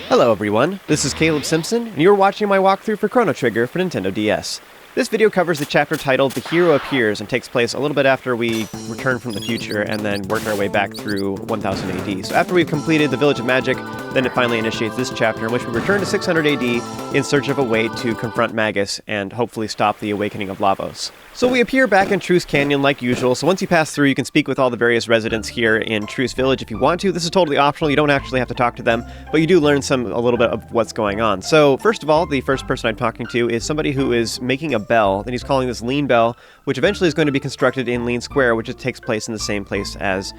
Hello everyone, this is Caleb Simpson, and you're watching my walkthrough for Chrono Trigger for Nintendo DS. This video covers the chapter titled The Hero Appears and takes place a little bit after we return from the future and then work our way back through 1000 AD. So after we've completed the Village of Magic, then it finally initiates this chapter in which we return to 600 AD in search of a way to confront Magus and hopefully stop the awakening of Lavos. So we appear back in Truce Canyon like usual, so once you pass through you can speak with all the various residents here in Truce Village if you want to. This is totally optional, you don't actually have to talk to them, but you do learn a little bit of what's going on. So first of all, the first person I'm talking to is somebody who is making a bell, and he's calling this Lean Bell, which eventually is going to be constructed in Lean Square, which takes place in the same place as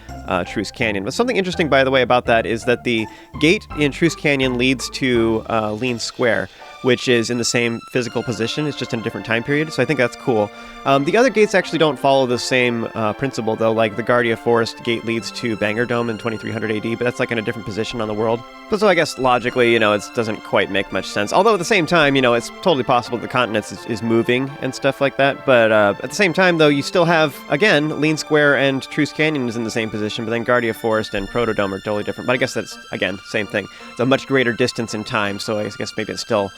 Truce Canyon. But something interesting, by the way, about that is that the gate in Truce Canyon leads to Lean Square, which is in the same physical position, it's just in a different time period, so I think that's cool. The other gates actually don't follow the same principle, though, like the Guardia Forest gate leads to Bangor Dome in 2300 AD, but that's like in a different position on the world. But so I guess logically, it doesn't quite make much sense. Although at the same time, it's totally possible the continent is moving and stuff like that, but at the same time, though, you still have, again, Lean Square and Truce Canyon is in the same position, but then Guardia Forest and Protodome are totally different. But I guess that's, again, same thing. It's a much greater distance in time, so I guess maybe it's still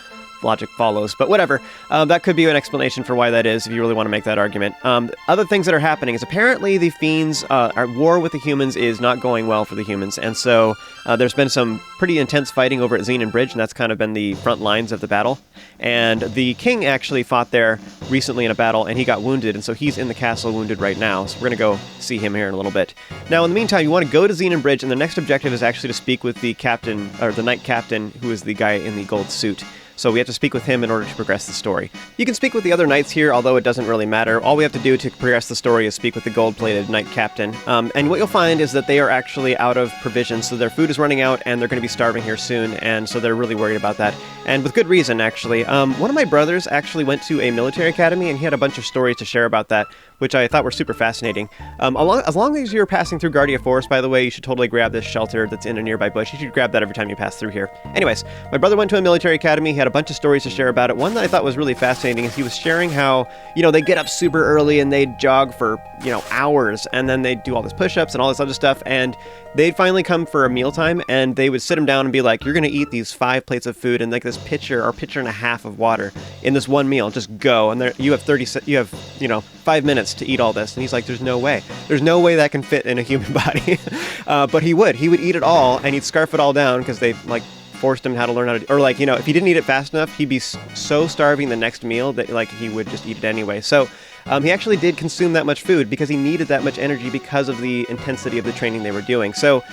logic follows, but whatever. That could be an explanation for why that is, if you really want to make that argument. Other things that are happening is apparently the Fiends, our war with the humans is not going well for the humans, and so there's been some pretty intense fighting over at Zenan Bridge, and that's kind of been the front lines of the battle. And the king actually fought there recently in a battle, and he got wounded, and so he's in the castle wounded right now, so we're going to go see him here in a little bit. Now, in the meantime, you want to go to Zenan Bridge, and the next objective is actually to speak with the captain, or the knight captain, who is the guy in the gold suit. So we have to speak with him in order to progress the story. You can speak with the other knights here, although it doesn't really matter. All we have to do to progress the story is speak with the gold-plated knight captain. And what you'll find is that they are actually out of provisions, so their food is running out, and they're going to be starving here soon, and so they're really worried about that. And with good reason, actually. One of my brothers actually went to a military academy, and he had a bunch of stories to share about that, which I thought were super fascinating. As long as you're passing through Guardia Forest, by the way, you should totally grab this shelter that's in a nearby bush. You should grab that every time you pass through here. Anyways, my brother went to a military academy. He had a bunch of stories to share about it. One that I thought was really fascinating is he was sharing how, they get up super early and they jog for, hours, and then they do all this push-ups and all this other stuff, and they'd finally come for a mealtime, and they would sit him down and be like, you're going to eat these 5 plates of food and like this pitcher or pitcher and a half of water in this one meal. Just go. And there, you have 5 minutes to eat all this. And he's like, there's no way. There's no way that can fit in a human body. But he would eat it all, and he'd scarf it all down because they forced him how to learn how to, or if he didn't eat it fast enough, he'd be so starving the next meal that he would just eat it anyway. So he actually did consume that much food because he needed that much energy because of the intensity of the training they were doing. So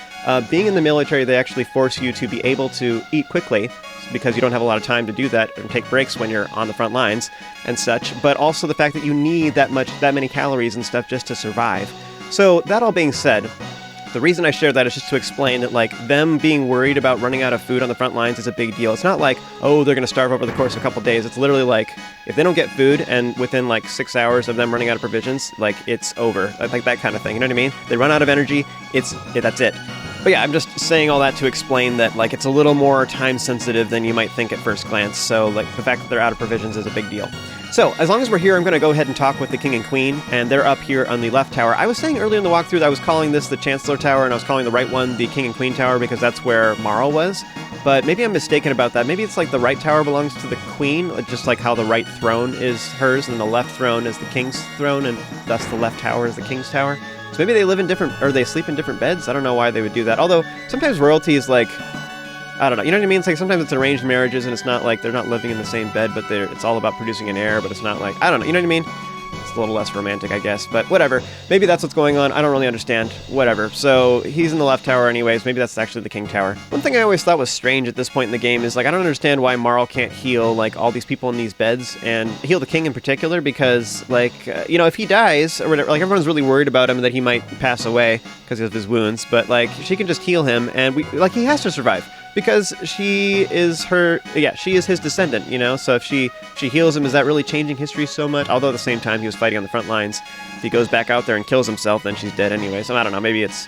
being in the military, they actually force you to be able to eat quickly because you don't have a lot of time to do that and take breaks when you're on the front lines and such, but also the fact that you need that many calories and stuff just to survive. So that all being said, the reason I share that is just to explain that, them being worried about running out of food on the front lines is a big deal. It's not like, oh, they're going to starve over the course of a couple days. It's literally if they don't get food and within 6 hours of them running out of provisions, it's over. That kind of thing. You know what I mean? They run out of energy. That's it. But yeah, I'm just saying all that to explain that, it's a little more time-sensitive than you might think at first glance, so, the fact that they're out of provisions is a big deal. So, as long as we're here, I'm going to go ahead and talk with the King and Queen, and they're up here on the left tower. I was saying earlier in the walkthrough that I was calling this the Chancellor Tower, and I was calling the right one the King and Queen Tower because that's where Marl was, but maybe I'm mistaken about that. Maybe it's the right tower belongs to the Queen, just like how the right throne is hers, and the left throne is the King's throne, and thus the left tower is the King's Tower. So maybe they live in or they sleep in different beds? I don't know why they would do that. Although, sometimes royalty is I don't know, you know what I mean? It's sometimes it's arranged marriages and it's not they're not living in the same bed, but it's all about producing an heir, but it's not I don't know, you know what I mean? It's a little less romantic, I guess, but whatever. Maybe that's what's going on. I don't really understand. Whatever. So he's in the left tower anyways. Maybe that's actually the King Tower. One thing I always thought was strange at this point in the game is I don't understand why Marl can't heal all these people in these beds and heal the king in particular because if he dies or whatever, everyone's really worried about him and that he might pass away because of his wounds, but she can just heal him and he has to survive. Because she is his descendant, so if she heals him, is that really changing history so much? Although at the same time, he was fighting on the front lines. If he goes back out there and kills himself, then she's dead anyway. So I don't know, maybe it's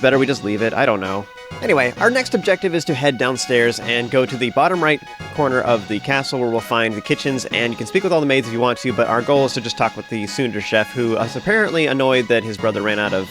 better we just leave it. I don't know. Anyway, our next objective is to head downstairs and go to the bottom right corner of the castle where we'll find the kitchens, and you can speak with all the maids if you want to, but our goal is to just talk with the Sunder chef, who is apparently annoyed that his brother ran out of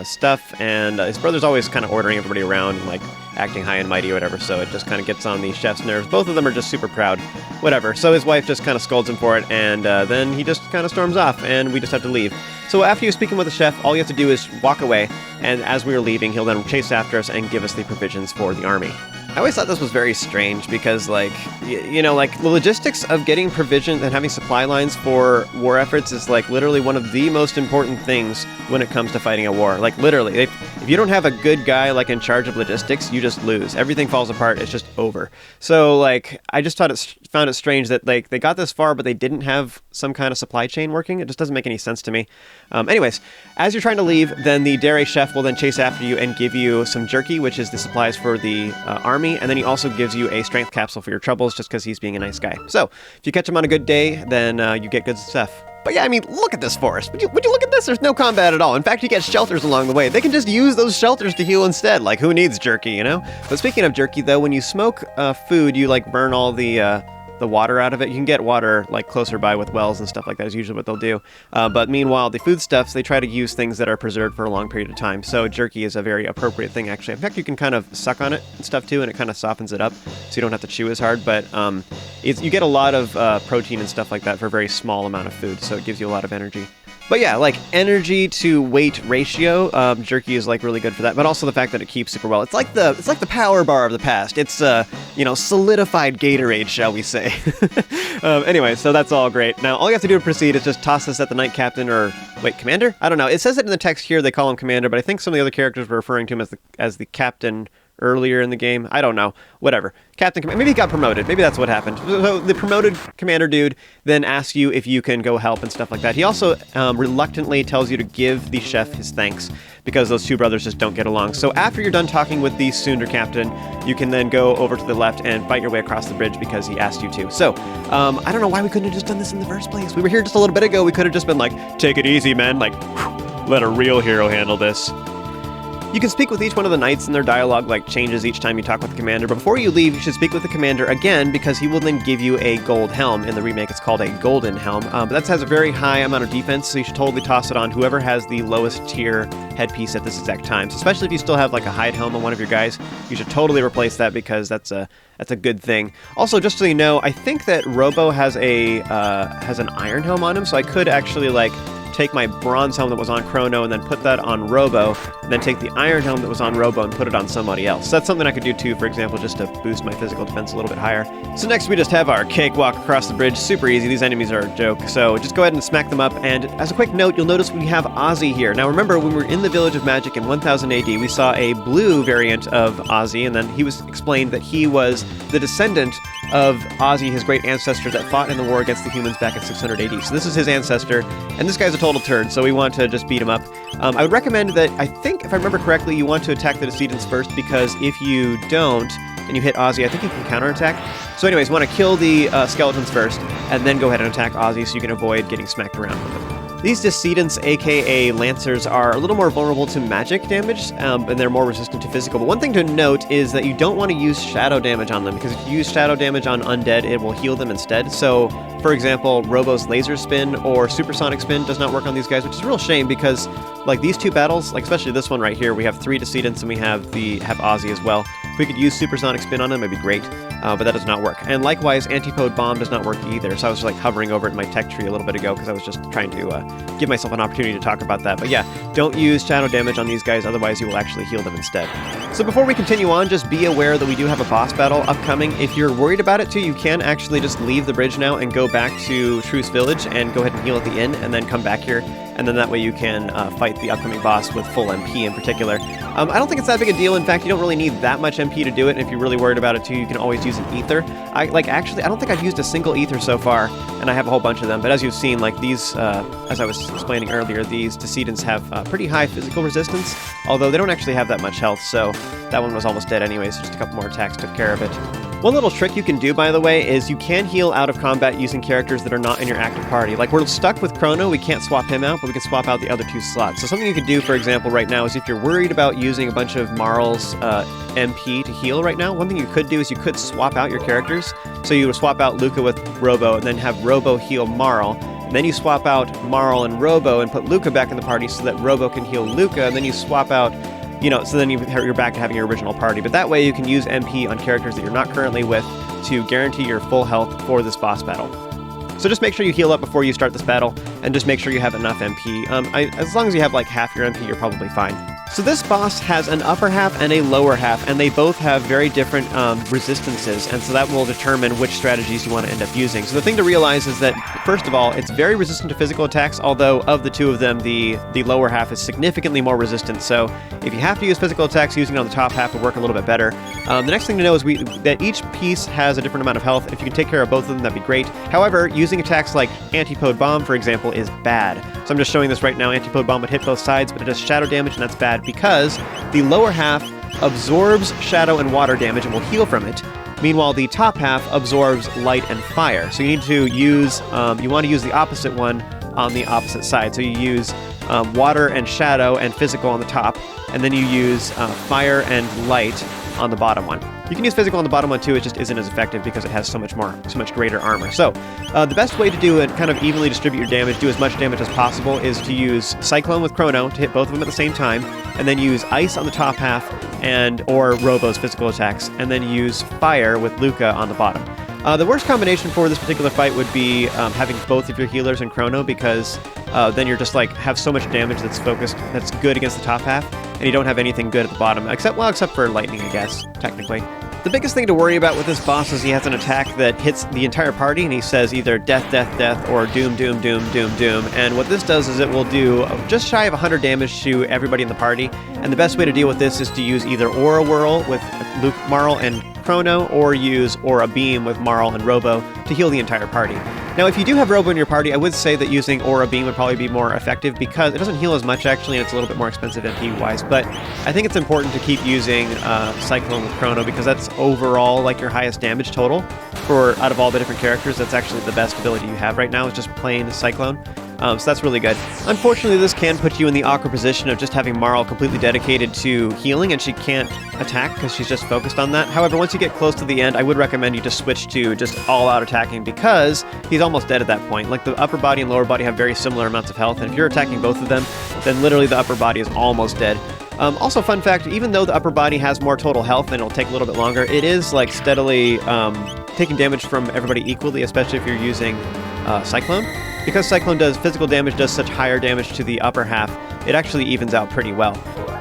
stuff, and his brother's always kind of ordering everybody around and, like, acting high and mighty or whatever, so it just kind of gets on the chef's nerves. Both of them are just super proud, whatever. So his wife just kind of scolds him for it, and then he just kind of storms off, and we just have to leave. So after you're speaking with the chef, all you have to do is walk away, and as we are leaving, he'll then chase after us and give us the provisions for the army. I always thought this was very strange because, like, you know, like, the logistics of getting provisions and having supply lines for war efforts is, like, literally one of the most important things when it comes to fighting a war. Like, literally, if you don't have a good guy, like, in charge of logistics, you just lose. Everything falls apart. It's just over. So, like, I just found it strange that, like, they got this far, but they didn't have some kind of supply chain working. It just doesn't make any sense to me. Anyways, as you're trying to leave, then the dairy chef will then chase after you and give you some jerky, which is the supplies for the army. And then he also gives you a strength capsule for your troubles just because he's being a nice guy. So, if you catch him on a good day, then you get good stuff. But yeah, I mean, look at this forest. Would you look at this? There's no combat at all. In fact, you get shelters along the way. They can just use those shelters to heal instead. Like, who needs jerky, you know? But speaking of jerky, though, when you smoke food, you, like, burn all the water out of it. You can get water, like, closer by with wells and stuff like that is usually what they'll do. But meanwhile, the foodstuffs, they try to use things that are preserved for a long period of time. So jerky is a very appropriate thing, actually. In fact, you can kind of suck on it and stuff, too, and it kind of softens it up, so you don't have to chew as hard. But you get a lot of protein and stuff like that for a very small amount of food, so it gives you a lot of energy. But yeah, like, energy to weight ratio, jerky is, like, really good for that. But also the fact that it keeps super well. It's like the power bar of the past. It's solidified Gatorade, shall we say? Anyway, so that's all great. Now all you have to do to proceed is just toss this at the knight captain, or wait, commander? I don't know. It says it in the text here. They call him commander, but I think some of the other characters were referring to him as the captain earlier in the game. I don't know. Whatever. Maybe he got promoted. Maybe that's what happened. So the promoted commander dude then asks you if you can go help and stuff like that. He also reluctantly tells you to give the chef his thanks because those two brothers just don't get along. So after you're done talking with the Sunder captain, you can then go over to the left and fight your way across the bridge because he asked you to. So I don't know why we couldn't have just done this in the first place. We were here just a little bit ago. We could have just been like, take it easy, man. Like, let a real hero handle this. You can speak with each one of the knights, and their dialogue, like, changes each time you talk with the commander. But before you leave, you should speak with the commander again, because he will then give you a gold helm. In the remake, it's called a golden helm. But that has a very high amount of defense, so you should totally toss it on whoever has the lowest tier headpiece at this exact time. So especially if you still have, like, a hide helm on one of your guys, you should totally replace that, because that's a good thing. Also, just so you know, I think that Robo has an iron helm on him, so I could actually, like, take my bronze helm that was on Chrono and then put that on Robo, and then take the iron helm that was on Robo and put it on somebody else. So that's something I could do too, for example, just to boost my physical defense a little bit higher. So next we just have our cakewalk across the bridge. Super easy. These enemies are a joke. So just go ahead and smack them up. And as a quick note, you'll notice we have Ozzy here. Now remember, when we were in the Village of Magic in 1000 AD, we saw a blue variant of Ozzy, and then he was explained that he was the descendant of Ozzy, his great ancestor that fought in the war against the humans back in 600 AD. So this is his ancestor, and this guy's a total turd, so we want to just beat him up. I would recommend that, I think, if I remember correctly, you want to attack the Decedents first, because if you don't, and you hit Ozzy, I think you can counterattack. So anyways, you want to kill the skeletons first, and then go ahead and attack Ozzy so you can avoid getting smacked around with them. These Decedents, aka Lancers, are a little more vulnerable to magic damage, and they're more resistant to physical. But one thing to note is that you don't want to use shadow damage on them, because if you use shadow damage on undead, it will heal them instead. So, for example, Robo's laser spin or supersonic spin does not work on these guys, which is a real shame, because, like, these two battles, like especially this one right here, we have 3 Decedents and we have Ozzy as well. If we could use supersonic spin on them, it'd be great, but that does not work. And likewise, antipode bomb does not work either. So I was like hovering over it in my tech tree a little bit ago because I was just trying to give myself an opportunity to talk about that. But yeah, don't use shadow damage on these guys, otherwise you will actually heal them instead. So before we continue on, just be aware that we do have a boss battle upcoming. If you're worried about it too, you can actually just leave the bridge now and go back to Truce Village and go ahead and heal at the inn, and then come back here. And then that way you can fight the upcoming boss with full MP in particular. I don't think it's that big a deal. In fact, you don't really need that much MP to do it. And if you're really worried about it too, you can always use an ether. I don't think I've used a single ether so far, and I have a whole bunch of them. But as you've seen, like these, as I was explaining earlier, these Decedents have pretty high physical resistance, although they don't actually have that much health. So that one was almost dead anyways. Just a couple more attacks took care of it. One little trick you can do, by the way, is you can heal out of combat using characters that are not in your active party. Like, we're stuck with Chrono, we can't swap him out, but we can swap out the other 2 slots. So something you could do, for example, right now is if you're worried about using a bunch of Marl's MP to heal right now, one thing you could do is you could swap out your characters. So you would swap out Luca with Robo, and then have Robo heal Marl. And then you swap out Marl and Robo and put Luca back in the party so that Robo can heal Luca, and then you swap out, you know, so then you're back to having your original party. But that way you can use MP on characters that you're not currently with to guarantee your full health for this boss battle. So just make sure you heal up before you start this battle, and just make sure you have enough MP. As long as you have like half your MP, you're probably fine. So this boss has an upper half and a lower half, and they both have very different resistances, and so that will determine which strategies you want to end up using. So the thing to realize is that, first of all, it's very resistant to physical attacks, although of the 2 of them, the lower half is significantly more resistant. So if you have to use physical attacks, using it on the top half would work a little bit better. The next thing to know is that each piece has a different amount of health. If you can take care of both of them, that'd be great. However, using attacks like Antipode Bomb, for example, is bad. So I'm just showing this right now. Antipode Bomb would hit both sides, but it does shadow damage, and that's bad because the lower half absorbs shadow and water damage and will heal from it. Meanwhile, the top half absorbs light and fire. So you need to use, you want to use the opposite one on the opposite side. So you use water and shadow and physical on the top, and then you use fire and light on the bottom one. You can use physical on the bottom one too, it just isn't as effective because it has so much greater armor. So the best way to do it, kind of evenly distribute your damage, do as much damage as possible, is to use Cyclone with Chrono to hit both of them at the same time, and then use Ice on the top half or Robo's physical attacks, and then use Fire with Luca on the bottom. The worst combination for this particular fight would be having both of your healers in Chrono, because then you're just like have so much damage that's focused, that's good against the top half, and you don't have anything good at the bottom, except for lightning, I guess, technically. The biggest thing to worry about with this boss is he has an attack that hits the entire party, and he says either death, death, death, or doom, doom, doom, doom, doom. And what this does is it will do just shy of 100 damage to everybody in the party. And the best way to deal with this is to use either Aura Whirl with Luke, Marl, and Chrono, or use Aura Beam with Marl and Robo to heal the entire party. Now, if you do have Robo in your party, I would say that using Aura Beam would probably be more effective because it doesn't heal as much, actually, and it's a little bit more expensive MP-wise, but I think it's important to keep using Cyclone with Chrono because that's overall like your highest damage total out of all the different characters. That's actually the best ability you have right now, is just plain Cyclone. So that's really good. Unfortunately, this can put you in the awkward position of just having Marl completely dedicated to healing, and she can't attack because she's just focused on that. However, once you get close to the end, I would recommend you just switch to just all-out attacking because he's almost dead at that point. Like, the upper body and lower body have very similar amounts of health, and if you're attacking both of them, then literally the upper body is almost dead. Also, fun fact, even though the upper body has more total health and it'll take a little bit longer, it is like steadily taking damage from everybody equally, especially if you're using Cyclone. Because Cyclone does physical damage, does such higher damage to the upper half, it actually evens out pretty well.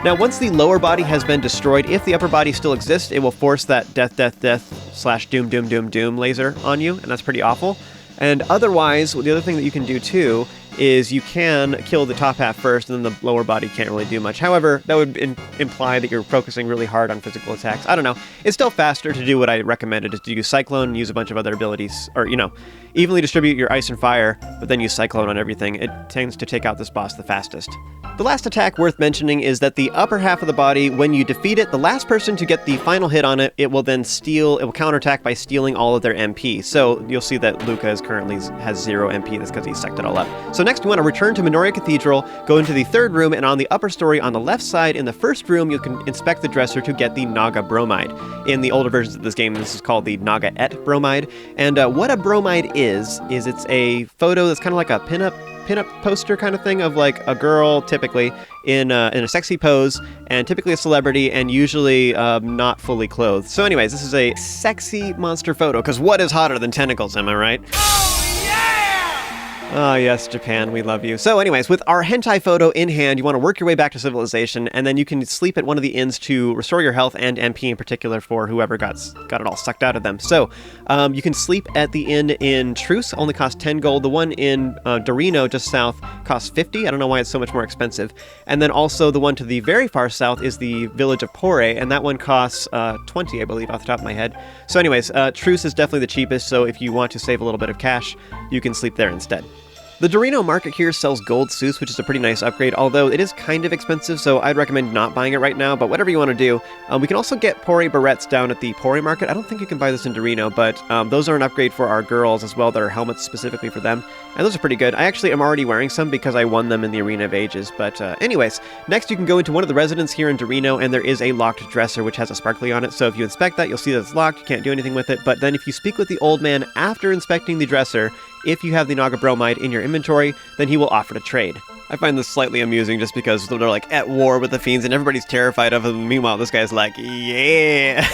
Now, once the lower body has been destroyed, if the upper body still exists, it will force that death, death, death / doom, doom, doom, doom laser on you, and that's pretty awful. And otherwise, the other thing that you can do too is you can kill the top half first, and then the lower body can't really do much. However, that would imply that you're focusing really hard on physical attacks. I don't know. It's still faster to do what I recommended, is to use Cyclone and use a bunch of other abilities, or, you know, evenly distribute your Ice and Fire, but then use Cyclone on everything. It tends to take out this boss the fastest. The last attack worth mentioning is that the upper half of the body, when you defeat it, the last person to get the final hit on it, it will counterattack by stealing all of their MP. So you'll see that Luca has 0 MP. That's because he sucked it all up. So next, we want to return to Minoria Cathedral, go into the third room, and on the upper story on the left side, in the first room, you can inspect the dresser to get the Naga Bromide. In the older versions of this game, this is called the Naga-et Bromide. And what a bromide is it's a photo that's kind of like a pinup poster kind of thing of like a girl, typically in a sexy pose, and typically a celebrity, and usually not fully clothed. So anyways, this is a sexy monster photo, because what is hotter than tentacles, am I right? Oh yes, Japan, we love you. So anyways, with our hentai photo in hand, you want to work your way back to civilization, and then you can sleep at one of the inns to restore your health and MP in particular for whoever got it all sucked out of them. So you can sleep at the inn in Truce, only costs 10 gold. The one in Dorino, just south, costs 50. I don't know why it's so much more expensive. And then also the one to the very far south is the village of Pore, and that one costs 20, I believe, off the top of my head. So anyways, Truce is definitely the cheapest, so if you want to save a little bit of cash, you can sleep there instead. The Dorino market here sells gold suits, which is a pretty nice upgrade, although it is kind of expensive, so I'd recommend not buying it right now, but whatever you want to do. We can also get Pori barrettes down at the Pori market. I don't think you can buy this in Dorino, but those are an upgrade for our girls as well. There are helmets specifically for them, and those are pretty good. I actually am already wearing some because I won them in the Arena of Ages, but anyways, next you can go into one of the residences here in Dorino, and there is a locked dresser which has a sparkly on it, so if you inspect that, you'll see that it's locked, you can't do anything with it, but then if you speak with the old man after inspecting the dresser, if you have the Naga Bromide in your inventory, then he will offer to trade. I find this slightly amusing just because they're like at war with the fiends and everybody's terrified of them. Meanwhile, this guy's like, yeah.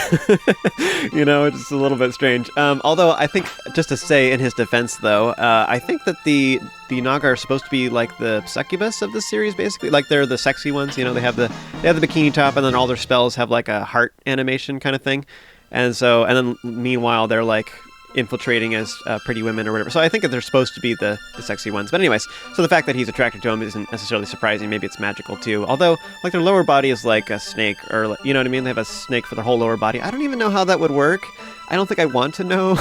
You know, it's just a little bit strange. Although I think, just to say in his defense though, I think that the Naga are supposed to be like the succubus of the series, basically. Like they're the sexy ones, you know, they have the bikini top and then all their spells have like a heart animation kind of thing. And then meanwhile, they're like infiltrating as pretty women or whatever. So I think that they're supposed to be the sexy ones. But anyways, so the fact that he's attracted to him isn't necessarily surprising. Maybe it's magical too. Although, like, their lower body is like a snake, or, you know what I mean? They have a snake for their whole lower body. I don't even know how that would work. I don't think I want to know.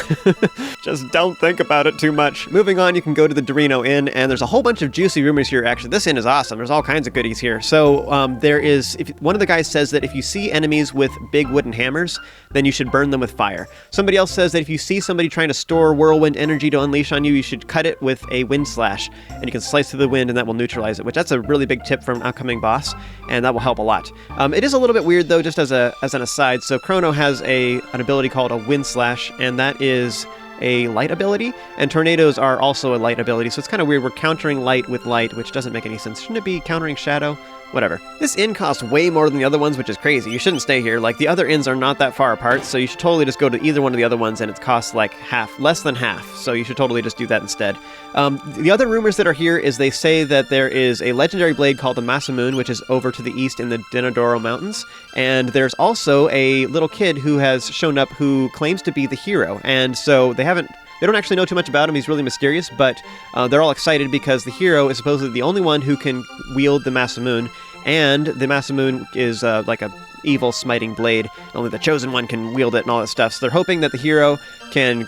Just don't think about it too much. Moving on, you can go to the Dorino Inn, and there's a whole bunch of juicy rumors here, actually. This inn is awesome. There's all kinds of goodies here. So one of the guys says that if you see enemies with big wooden hammers, then you should burn them with fire. Somebody else says that if you see somebody trying to store whirlwind energy to unleash on you, you should cut it with a wind slash, and you can slice through the wind, and that will neutralize it, which that's a really big tip from an upcoming boss, and that will help a lot. It is a little bit weird, though, just as an aside. So Chrono has an ability called a wind slash, and that is a light ability, and tornadoes are also a light ability, so it's kind of weird. We're countering light with light, which doesn't make any sense. Shouldn't it be countering shadow? Whatever. This inn costs way more than the other ones, which is crazy. You shouldn't stay here. Like, the other inns are not that far apart, so you should totally just go to either one of the other ones, and it costs like less than half, so you should totally just do that instead. The other rumors that are here is they say that there is a legendary blade called the Masamune, which is over to the east in the Denodoro Mountains, and there's also a little kid who has shown up who claims to be the hero, and so they don't actually know too much about him. He's really mysterious, but they're all excited because the hero is supposedly the only one who can wield the Masamune, and the Masamune is like a evil smiting blade. Only the chosen one can wield it and all that stuff. So they're hoping that the hero can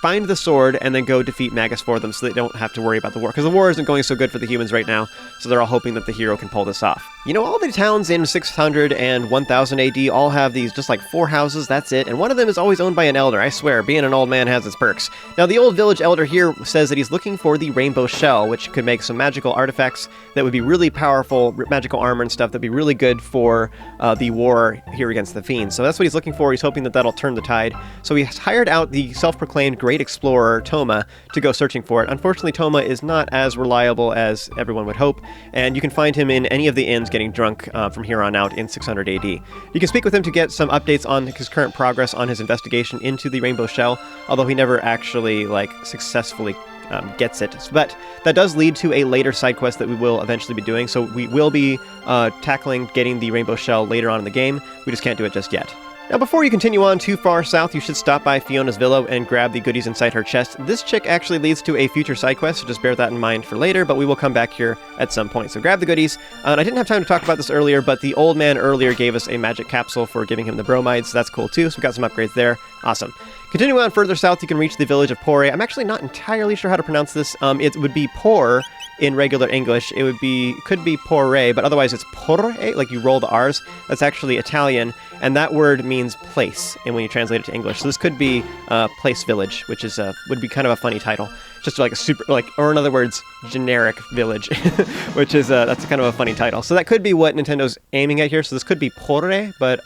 find the sword and then go defeat Magus for them so they don't have to worry about the war. Because the war isn't going so good for the humans right now, so they're all hoping that the hero can pull this off. You know, all the towns in 600 and 1000 AD all have these just like 4 houses, that's it, and one of them is always owned by an elder. I swear, being an old man has its perks. Now, the old village elder here says that he's looking for the rainbow shell, which could make some magical artifacts that would be really powerful, magical armor and stuff that'd be really good for the war here against the fiends. So that's what he's looking for. He's hoping that that'll turn the tide. So he's hired out the self-proclaimed great explorer, Toma, to go searching for it. Unfortunately, Toma is not as reliable as everyone would hope, and you can find him in any of the inns getting drunk from here on out in 600 AD. You can speak with him to get some updates on his current progress on his investigation into the Rainbow Shell, although he never actually, successfully gets it. But that does lead to a later side quest that we will eventually be doing, so we will be tackling getting the Rainbow Shell later on in the game. We just can't do it just yet. Now, before you continue on too far south, you should stop by Fiona's villa and grab the goodies inside her chest. This chick actually leads to a future side quest, so just bear that in mind for later, but we will come back here at some point. So grab the goodies. And I didn't have time to talk about this earlier, but the old man earlier gave us a magic capsule for giving him the bromides, so that's cool too, so we got some upgrades there. Awesome. Continuing on further south, you can reach the village of Pore. I'm actually not entirely sure how to pronounce this. It would be Por in regular English. Could be Pore, but otherwise it's Porre, like you roll the R's. That's actually Italian, and that word means place, and when you translate it to English. So this could be Place Village, which is would be kind of a funny title. Just like a super, or in other words, generic village, which is, that's kind of a funny title. So that could be what Nintendo's aiming at here. So this could be Porre, but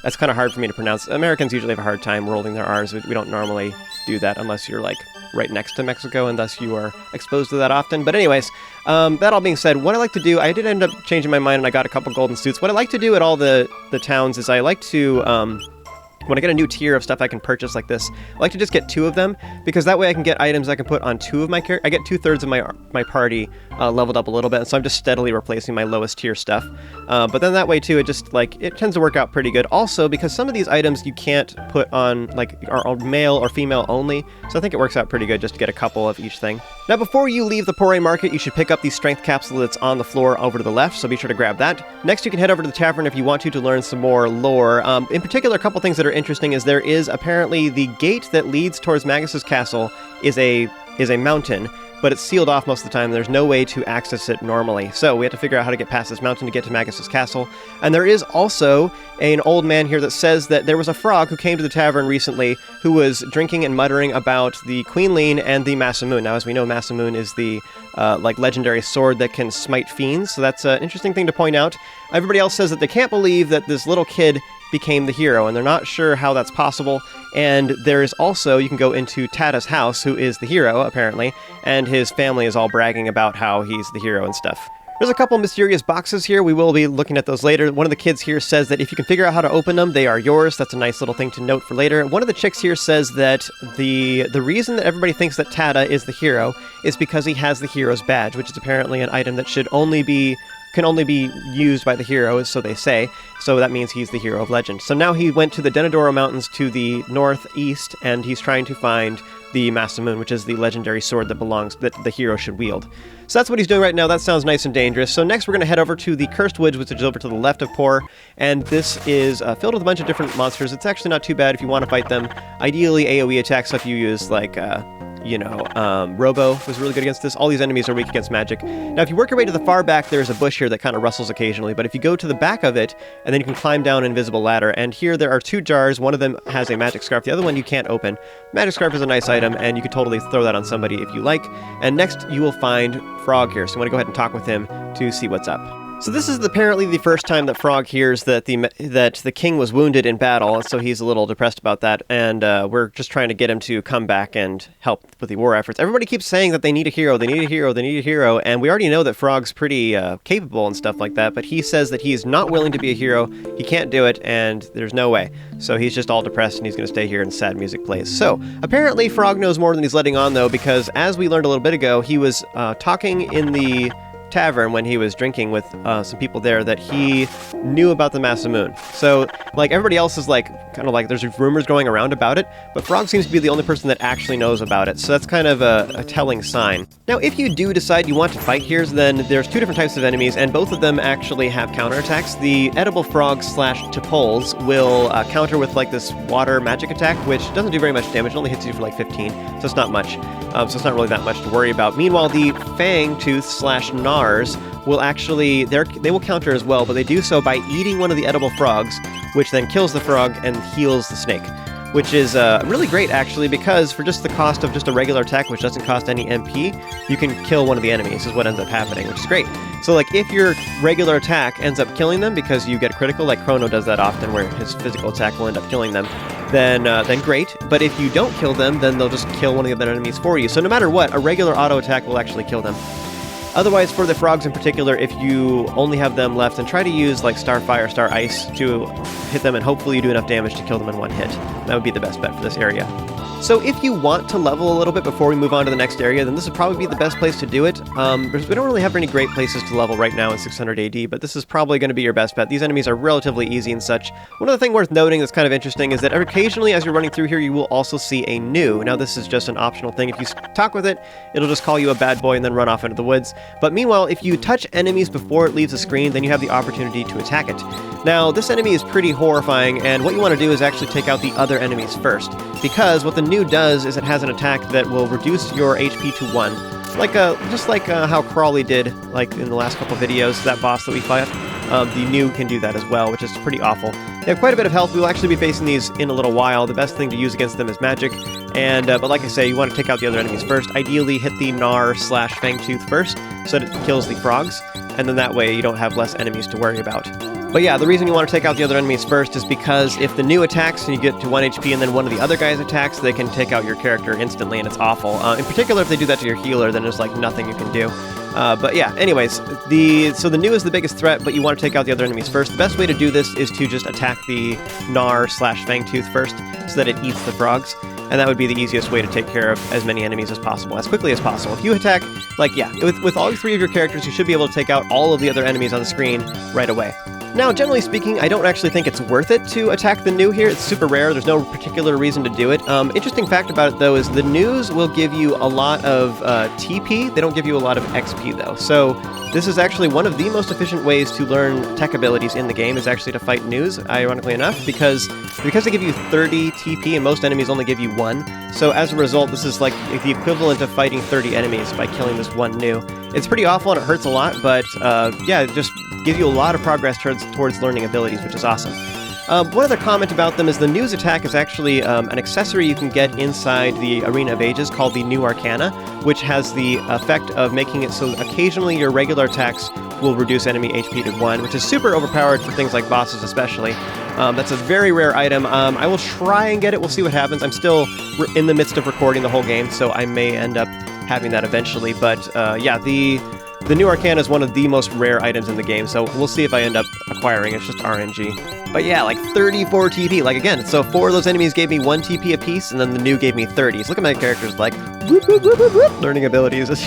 that's kind of hard for me to pronounce. Americans usually have a hard time rolling their R's. We don't normally do that unless you're right next to Mexico, and thus you are exposed to that often. But anyways, that all being said, what I like to do, I did end up changing my mind and I got a couple golden suits. What I like to do at all the towns is I like to, when I get a new tier of stuff I can purchase like this, I like to just get 2 of them, because that way I can get items I can put on 2 of my characters. I get 2/3 of my party leveled up a little bit, and so I'm just steadily replacing my lowest tier stuff. But then that way too, it just it tends to work out pretty good. Also, because some of these items you can't put on are male or female only, so I think it works out pretty good just to get a couple of each thing. Now, before you leave the Pore Market, you should pick up the strength capsule that's on the floor over to the left, so be sure to grab that. Next, you can head over to the tavern if you want to learn some more lore. In particular, a couple things that are interesting is there is apparently the gate that leads towards Magus's castle is a mountain, but it's sealed off most of the time. There's no way to access it normally. So we have to figure out how to get past this mountain to get to Magus's castle. And there is also an old man here that says that there was a frog who came to the tavern recently who was drinking and muttering about the Queenleen and the Masamune. Now, as we know, Masamune is the legendary sword that can smite fiends, so that's an interesting thing to point out. Everybody else says that they can't believe that this little kid became the hero, and they're not sure how that's possible. And there is also, you can go into Tada's house, who is the hero, apparently, and his family is all bragging about how he's the hero and stuff. There's a couple mysterious boxes here. We will be looking at those later. One of the kids here says that if you can figure out how to open them, they are yours. That's a nice little thing to note for later. One of the chicks here says that the reason that everybody thinks that Tada is the hero is because he has the hero's badge, which is apparently an item that can only be used by the hero, so they say. So that means he's the hero of legend. So now he went to the Denadoro Mountains to the northeast, and he's trying to find the Masamune, which is the legendary sword that the hero should wield. So that's what he's doing right now. That sounds nice and dangerous. So next we're going to head over to the Cursed Woods, which is over to the left of Poor, and this is filled with a bunch of different monsters. It's actually not too bad if you want to fight them. Ideally, AoE attacks, so if you use Robo was really good against this. All these enemies are weak against magic. Now, if you work your way to the far back, there's a bush here that kind of rustles occasionally, but if you go to the back of it, and then you can climb down an invisible ladder, and here there are two jars. One of them has a magic scarf. The other one you can't open. Magic scarf is a nice item, and you could totally throw that on somebody if you like. And next, you will find Frog here, so I'm going to go ahead and talk with him to see what's up. So this is apparently the first time that Frog hears that the king was wounded in battle, so he's a little depressed about that, and we're just trying to get him to come back and help with the war efforts. Everybody keeps saying that they need a hero, they need a hero, they need a hero, and we already know that Frog's pretty capable and stuff like that, but he says that he's not willing to be a hero, he can't do it, and there's no way. So he's just all depressed, and he's going to stay here and sad music plays. So apparently Frog knows more than he's letting on, though, because as we learned a little bit ago, he was talking in the tavern when he was drinking with some people there that he knew about the Masamune. So, like, everybody else is kind of like there's rumors going around about it, but Frog seems to be the only person that actually knows about it, so that's kind of a telling sign. Now, if you do decide you want to fight here, then there's two different types of enemies, and both of them actually have counterattacks. The edible frog / Tipoles will counter with this water magic attack, which doesn't do very much damage. It only hits you for 15, so it's not much. So it's not really that much to worry about. Meanwhile, the fang tooth / Nars will actually, they will counter as well, but they do so by eating one of the edible frogs, which then kills the frog and heals the snake, which is really great, actually, because for just the cost of just a regular attack, which doesn't cost any MP, you can kill one of the enemies, is what ends up happening, which is great. So, if your regular attack ends up killing them because you get critical, like Chrono does that often, where his physical attack will end up killing them, then great. But if you don't kill them, then they'll just kill one of the other enemies for you. So no matter what, a regular auto attack will actually kill them. Otherwise, for the frogs in particular, if you only have them left, then try to use Star Fire, Star Ice to hit them, and hopefully you do enough damage to kill them in one hit. That would be the best bet for this area. So if you want to level a little bit before we move on to the next area, then this would probably be the best place to do it. We don't really have any great places to level right now in 600 AD, but this is probably going to be your best bet. These enemies are relatively easy and such. One other thing worth noting that's kind of interesting is that occasionally as you're running through here, you will also see a new. Now this is just an optional thing. If you talk with it, it'll just call you a bad boy and then run off into the woods. But meanwhile, if you touch enemies before it leaves the screen, then you have the opportunity to attack it. Now, this enemy is pretty horrifying, and what you want to do is actually take out the other enemies first, because what the new does is it has an attack that will reduce your HP to 1. Just like how Crawley did, in the last couple videos, that boss that we fought. The new can do that as well, which is pretty awful. They have quite a bit of health. We'll actually be facing these in a little while. The best thing to use against them is magic, but like I say, you want to take out the other enemies first. Ideally, hit the Gnar / Fangtooth first, so that it kills the frogs, and then that way you don't have less enemies to worry about. But yeah, the reason you want to take out the other enemies first is because if the new attacks and you get to 1 HP and then one of the other guys attacks, they can take out your character instantly, and it's awful. In particular, if they do that to your healer, then there's nothing you can do. But yeah, anyways, so the new is the biggest threat, but you want to take out the other enemies first. The best way to do this is to just attack the Gnar / Fangtooth first, so that it eats the frogs. And that would be the easiest way to take care of as many enemies as possible, as quickly as possible. If you attack, with all 3 of your characters, you should be able to take out all of the other enemies on the screen right away. Now, generally speaking, I don't actually think it's worth it to attack the new here. It's super rare. There's no particular reason to do it. Interesting fact about it, though, is the news will give you a lot of TP. They don't give you a lot of XP, though. So this is actually one of the most efficient ways to learn tech abilities in the game, is actually to fight news, ironically enough, because they give you 30 TP and most enemies only give you 1. So as a result, this is like the equivalent of fighting 30 enemies by killing this one new. It's pretty awful and it hurts a lot, but yeah, it just gives you a lot of progress towards learning abilities, which is awesome. One other comment about them is the news attack is actually an accessory you can get inside the Arena of Ages called the New Arcana, which has the effect of making it so occasionally your regular attacks will reduce enemy HP to 1, which is super overpowered for things like bosses especially. That's a very rare item. I will try and get it. We'll see what happens. I'm still in the midst of recording the whole game, so I may end up having that eventually. But yeah, the New Arcana is one of the most rare items in the game, so we'll see if I end up acquiring it. It's just RNG. But yeah, like 34 TP. Like again, so 4 of those enemies gave me 1 TP apiece, and then the new gave me 30. So look at my characters like whoop, whoop, whoop, whoop, whoop, learning abilities. It's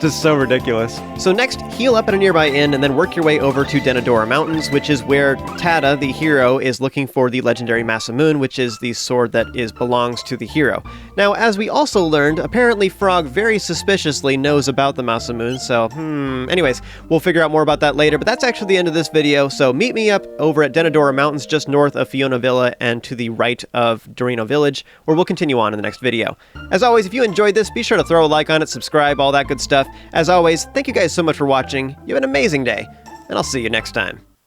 just so ridiculous. So next, heal up at a nearby inn, and then work your way over to Denadora Mountains, which is where Tada, the hero, is looking for the legendary Masamune, which is the sword that belongs to the hero. Now, as we also learned, apparently Frog very suspiciously knows about the Masamune, so anyways, we'll figure out more about that later, but that's actually the end of this video, so meet me up over at Denadora Mountains, just north of Fiona Villa and to the right of Dorino Village, where we'll continue on in the next video. As always, if you enjoyed this, be sure to throw a like on it, subscribe, all that good stuff. As always, thank you guys so much for watching. You have an amazing day, and I'll see you next time.